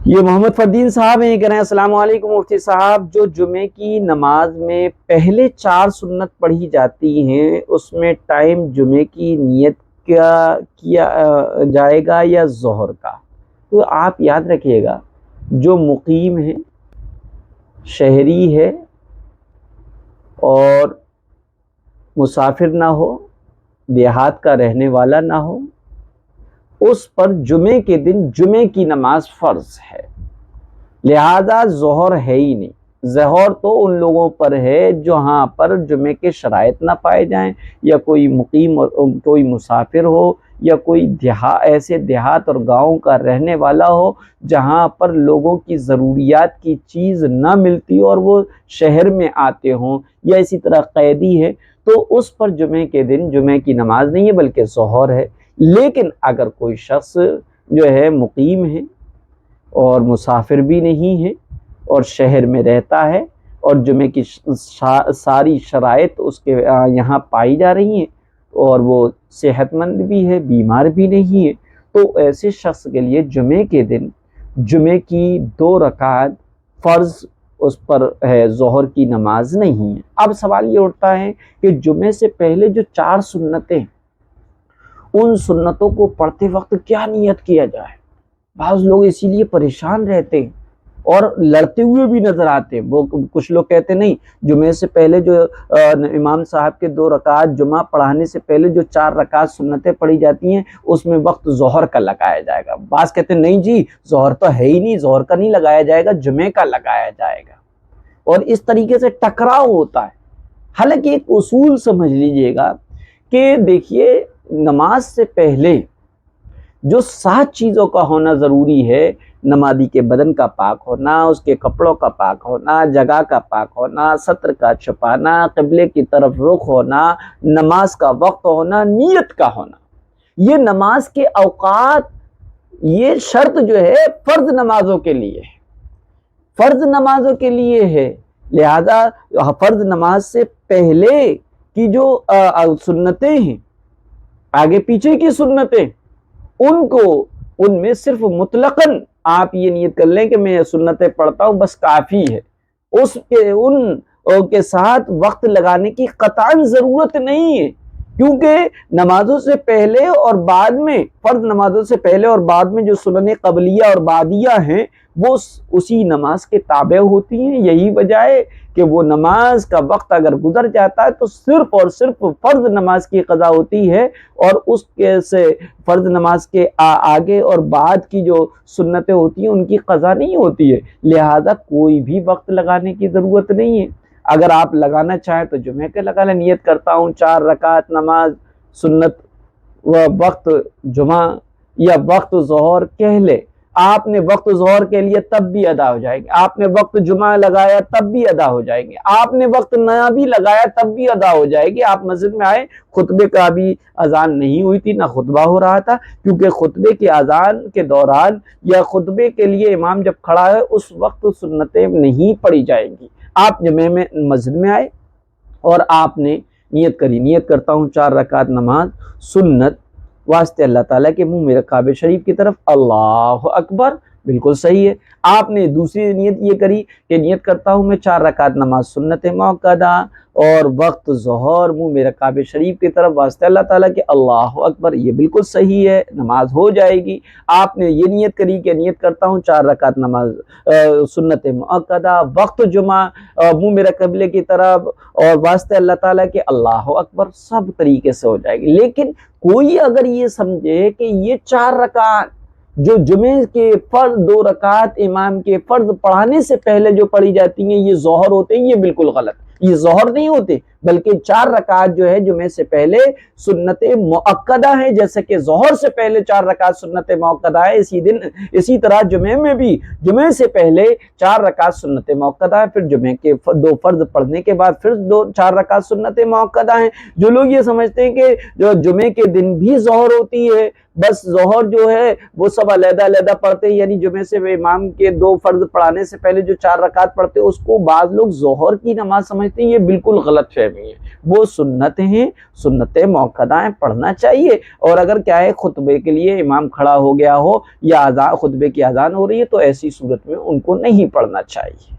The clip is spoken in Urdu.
یہ محمد فردین صاحب ہیں، کہہ رہے ہیں السلام علیکم مفتی صاحب، جو جمعے کی نماز میں پہلے 4 سنت پڑھی جاتی ہیں اس میں ٹائم جمعے کی نیت کیا جائے گا یا ظہر کا؟ تو آپ یاد رکھیے گا، جو مقیم ہے، شہری ہے اور مسافر نہ ہو، دیہات کا رہنے والا نہ ہو، اس پر جمعے کے دن جمعے کی نماز فرض ہے، لہذا ظہر ہے ہی نہیں۔ ظہر تو ان لوگوں پر ہے جہاں پر جمعے کے شرائط نہ پائے جائیں، یا کوئی مقیم اور کوئی مسافر ہو، یا کوئی ایسے دیہات اور گاؤں کا رہنے والا ہو جہاں پر لوگوں کی ضروریات کی چیز نہ ملتی اور وہ شہر میں آتے ہوں، یا اسی طرح قیدی ہے، تو اس پر جمعے کے دن جمعے کی نماز نہیں ہے بلکہ ظہر ہے۔ لیکن اگر کوئی شخص جو ہے مقیم ہے اور مسافر بھی نہیں ہے اور شہر میں رہتا ہے اور جمعے کی ساری شرائط اس کے یہاں پائی جا رہی ہیں اور وہ صحت مند بھی ہے، بیمار بھی نہیں ہے، تو ایسے شخص کے لیے جمعے کے دن جمعے کی 2 رکعت فرض اس پر ہے، ظہر کی نماز نہیں ہے۔ اب سوال یہ اٹھتا ہے کہ جمعے سے پہلے جو 4 سنتیں، ان سنتوں کو پڑھتے وقت کیا نیت کیا جائے؟ بعض لوگ اسی لیے پریشان رہتے ہیں اور لڑتے ہوئے بھی نظر آتے ہیں۔ وہ کچھ لوگ کہتے نہیں، جمعے سے پہلے جو امام صاحب کے 2 رکعت جمعہ پڑھانے سے پہلے جو 4 رکعت سنتیں پڑھی جاتی ہیں اس میں وقت ظہر کا لگایا جائے گا۔ بعض کہتے ہیں نہیں جی، ظہر تو ہے ہی نہیں، ظہر کا نہیں لگایا جائے گا، جمعے کا لگایا جائے گا، اور اس طریقے سے ٹکراؤ ہوتا ہے۔ حالانکہ ایک اصول سمجھ لیجئے گا کہ دیکھیے، نماز سے پہلے جو 7 چیزوں کا ہونا ضروری ہے، نمازی کے بدن کا پاک ہونا، اس کے کپڑوں کا پاک ہونا، جگہ کا پاک ہونا، سطر کا چھپانا، قبلے کی طرف رخ ہونا، نماز کا وقت ہونا، نیت کا ہونا، یہ نماز کے اوقات، یہ شرط جو ہے فرض نمازوں کے لیے ہے، فرض نمازوں کے لیے ہے۔ لہذا فرض نماز سے پہلے کی جو سنتیں ہیں، آگے پیچھے کی سنتیں، ان میں صرف مطلقاً آپ یہ نیت کر لیں کہ میں یہ سنتیں پڑھتا ہوں بس کافی ہے، ان کے ساتھ وقت لگانے کی قطعاً ضرورت نہیں ہے، کیونکہ نمازوں سے پہلے اور بعد میں، فرض نمازوں سے پہلے اور بعد میں جو سنن قبلیہ اور بعدیہ ہیں وہ اسی نماز کے تابع ہوتی ہیں۔ یہی وجہ ہے کہ وہ نماز کا وقت اگر گزر جاتا ہے تو صرف اور صرف فرض نماز کی قضا ہوتی ہے، اور اس سے فرض نماز کے آگے اور بعد کی جو سنتیں ہوتی ہیں ان کی قضا نہیں ہوتی ہے۔ لہذا کوئی بھی وقت لگانے کی ضرورت نہیں ہے۔ اگر آپ لگانا چاہیں تو جمعے کے لگا لیں، نیت کرتا ہوں 4 رکعت نماز سنت وقت جمعہ یا وقت ظہر کہہ لے، آپ نے وقت ظہر کے لیے تب بھی ادا ہو جائے گی، آپ نے وقت جمعہ لگایا تب بھی ادا ہو جائے گی، آپ نے وقت نہ بھی لگایا تب بھی ادا ہو جائے گی۔ آپ مسجد میں آئے، خطبے کا بھی اذان نہیں ہوئی تھی، نہ خطبہ ہو رہا تھا، کیونکہ خطبے کی اذان کے دوران یا خطبے کے لیے امام جب کھڑا ہے اس وقت سنتیں نہیں پڑھی جائیں گی۔ آپ جمعے میں مسجد میں آئے اور آپ نے نیت کری، نیت کرتا ہوں 4 رکعت نماز سنت واسطے اللہ تعالیٰ کے منہ میرے کعبہ شریف کی طرف، اللہ اکبر، بالکل صحیح ہے۔ آپ نے دوسری نیت یہ کری کہ نیت کرتا ہوں میں 4 رکعت نماز سنت موقدہ اور وقت ظہر منہ میرے کعبہ شریف کی طرف واسطے اللہ تعالیٰ کے، اللہ اکبر، یہ بالکل صحیح ہے، نماز ہو جائے گی۔ آپ نے یہ نیت کری کہ نیت کرتا ہوں 4 رکعت نماز سنت موقدہ، وقت جمعہ منہ میرے قبلے کی طرف اور واسطے اللہ تعالیٰ کے، اللہ اکبر، سب طریقے سے ہو جائے گی۔ لیکن کوئی اگر یہ سمجھے کہ یہ 4 رکعت جو جمعے کے فرض 2 رکعت امام کے فرض پڑھانے سے پہلے جو پڑھی جاتی ہیں یہ ظہر ہوتے ہیں، یہ بالکل غلط، یہ ظہر نہیں ہوتے، بلکہ 4 رکعت جو ہے جمعے سے پہلے سنت مؤکدہ ہیں، جیسے کہ ظہر سے پہلے 4 رکعت سنت مؤکدہ ہے، اسی طرح جمعے میں بھی جمعے سے پہلے 4 رکعت سنت مؤکدہ ہے، پھر جمعے کے 2 فرض پڑھنے کے بعد پھر 4 رکعت سنت مؤکدہ ہیں۔ جو لوگ یہ سمجھتے ہیں کہ جو جمعے کے دن بھی ظہر ہوتی ہے، بس ظہر جو ہے وہ سب علیحدہ علیحدہ پڑھتے ہیں، یعنی جمعے سے امام کے 2 فرض پڑھانے سے پہلے جو 4 رکعت پڑھتے ہیں اس کو بعض لوگ ظہر کی نماز سمجھتے ہیں، یہ بالکل غلط فہمی نہیں ہے، وہ سنت ہیں، سنت موقدہ ہیں، پڑھنا چاہیے۔ اور اگر کیا ہے خطبے کے لیے امام کھڑا ہو گیا ہو یا خطبے کی اذان ہو رہی ہے تو ایسی صورت میں ان کو نہیں پڑھنا چاہیے۔